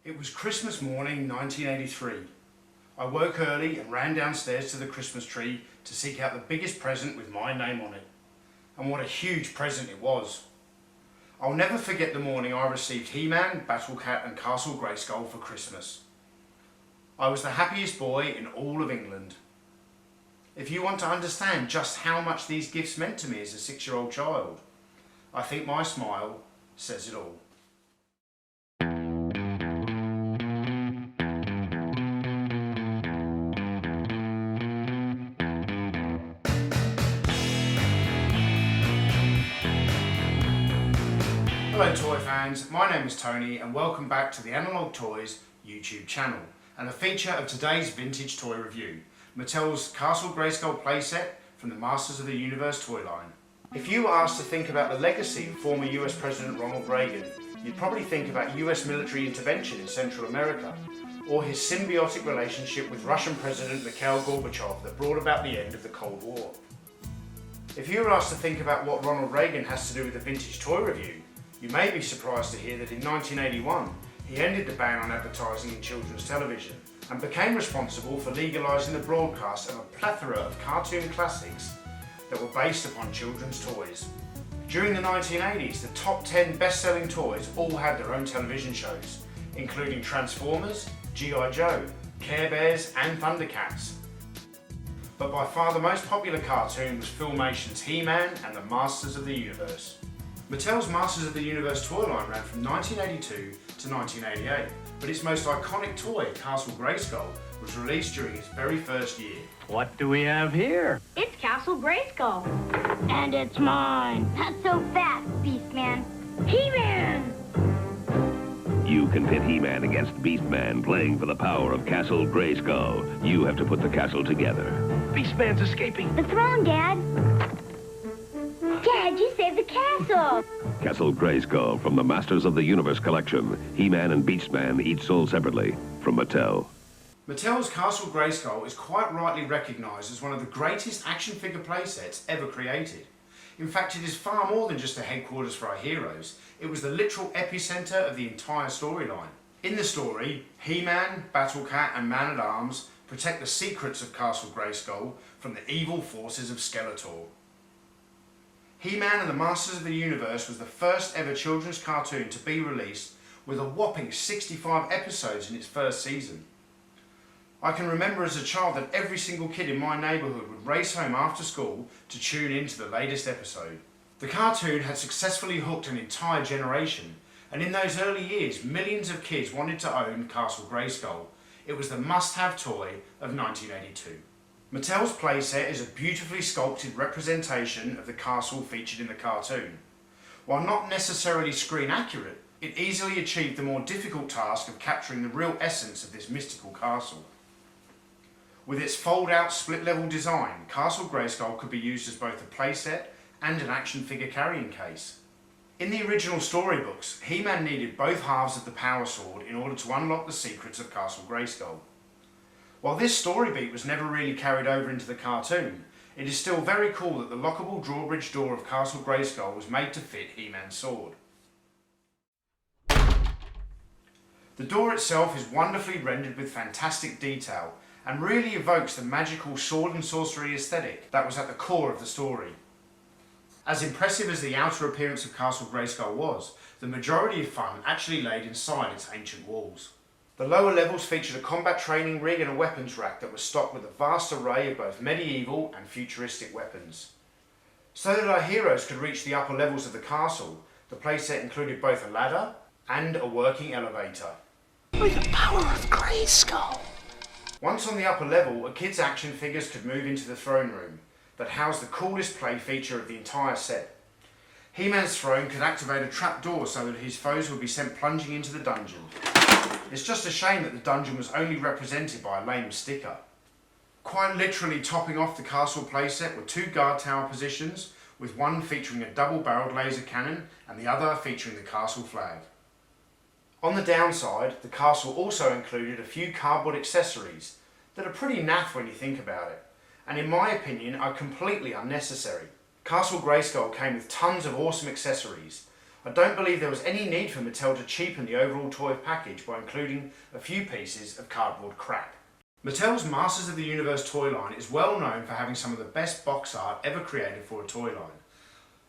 It was Christmas morning 1983. I woke early and ran downstairs to the Christmas tree to seek out the biggest present with my name on it. And what a huge present it was. I'll never forget the morning I received He-Man, Battle Cat and Castle Grayskull for Christmas. I was the happiest boy in all of England. If you want to understand just how much these gifts meant to me as a 6-year-old child, I think my smile says it all. Hello toy fans, my name is Tony and welcome back to the Analog Toys YouTube channel and the feature of today's vintage toy review, Mattel's Castle Grayskull playset from the Masters of the Universe toy line. If you were asked to think about the legacy of former US President Ronald Reagan, you'd probably think about US military intervention in Central America, or his symbiotic relationship with Russian President Mikhail Gorbachev that brought about the end of the Cold War. If you were asked to think about what Ronald Reagan has to do with the vintage toy review, you may be surprised to hear that in 1981 he ended the ban on advertising in children's television and became responsible for legalising the broadcast of a plethora of cartoon classics that were based upon children's toys. During the 1980s, the top 10 best-selling toys all had their own television shows, including Transformers, G.I. Joe, Care Bears and Thundercats. But by far the most popular cartoon was Filmation's He-Man and the Masters of the Universe. Mattel's Masters of the Universe toy line ran from 1982 to 1988, but its most iconic toy, Castle Grayskull, was released during its very first year. What do we have here? It's Castle Grayskull. And it's mine. Not so fast, Beastman. He-Man! You can pit He-Man against Beastman playing for the power of Castle Grayskull. You have to put the castle together. Beastman's escaping. The throne, Dad. Dad, you saved the castle. Castle Grayskull from the Masters of the Universe collection. He-Man and Beastman each sold separately from Mattel. Mattel's Castle Grayskull is quite rightly recognised as one of the greatest action figure playsets ever created. In fact, it is far more than just a headquarters for our heroes. It was the literal epicentre of the entire storyline. In the story, He-Man, Battle Cat and Man-at-Arms protect the secrets of Castle Grayskull from the evil forces of Skeletor. He-Man and the Masters of the Universe was the first ever children's cartoon to be released with a whopping 65 episodes in its first season. I can remember as a child that every single kid in my neighbourhood would race home after school to tune in to the latest episode. The cartoon had successfully hooked an entire generation, and in those early years millions of kids wanted to own Castle Grayskull. It was the must-have toy of 1982. Mattel's playset is a beautifully sculpted representation of the castle featured in the cartoon. While not necessarily screen accurate, it easily achieved the more difficult task of capturing the real essence of this mystical castle. With its fold-out split-level design, Castle Grayskull could be used as both a playset and an action figure carrying case. In the original storybooks, He-Man needed both halves of the power sword in order to unlock the secrets of Castle Grayskull. While this story beat was never really carried over into the cartoon, it is still very cool that the lockable drawbridge door of Castle Grayskull was made to fit He-Man's sword. The door itself is wonderfully rendered with fantastic detail and really evokes the magical sword and sorcery aesthetic that was at the core of the story. As impressive as the outer appearance of Castle Grayskull was, the majority of fun actually laid inside its ancient walls. The lower levels featured a combat training rig and a weapons rack that was stocked with a vast array of both medieval and futuristic weapons. So that our heroes could reach the upper levels of the castle, the playset included both a ladder and a working elevator. With the power of Grayskull. Once on the upper level, a kid's action figures could move into the throne room that housed the coolest play feature of the entire set. He-Man's throne could activate a trapdoor so that his foes would be sent plunging into the dungeon. It's just a shame that the dungeon was only represented by a lame sticker. Quite literally topping off the castle playset were two guard tower positions, with one featuring a double-barreled laser cannon and the other featuring the castle flag. On the downside, the castle also included a few cardboard accessories that are pretty naff when you think about it, and in my opinion are completely unnecessary. Castle Grayskull came with tons of awesome accessories, I don't believe there was any need for Mattel to cheapen the overall toy package by including a few pieces of cardboard crap. Mattel's Masters of the Universe toy line is well known for having some of the best box art ever created for a toy line.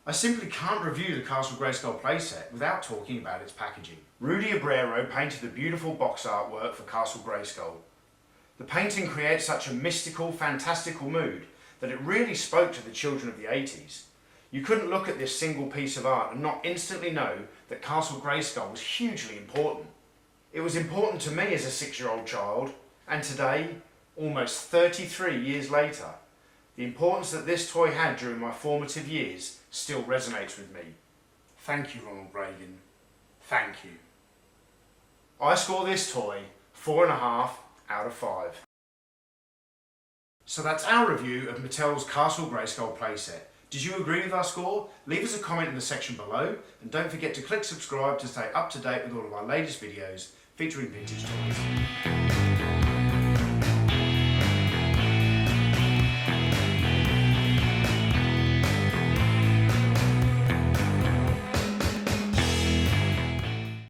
I simply can't review the Castle Grayskull playset without talking about its packaging. Rudy Abrero painted the beautiful box artwork for Castle Grayskull. The painting creates such a mystical, fantastical mood that it really spoke to the children of the 80s. You couldn't look at this single piece of art and not instantly know that Castle Grayskull was hugely important. It was important to me as a 6-year-old child, and today, almost 33 years later, the importance that this toy had during my formative years still resonates with me. Thank you, Ronald Reagan. Thank you. I score this toy 4.5 out of 5. So that's our review of Mattel's Castle Grayskull playset. Did you agree with our score? Leave us a comment in the section below, and don't forget to click subscribe to stay up to date with all of our latest videos featuring vintage toys.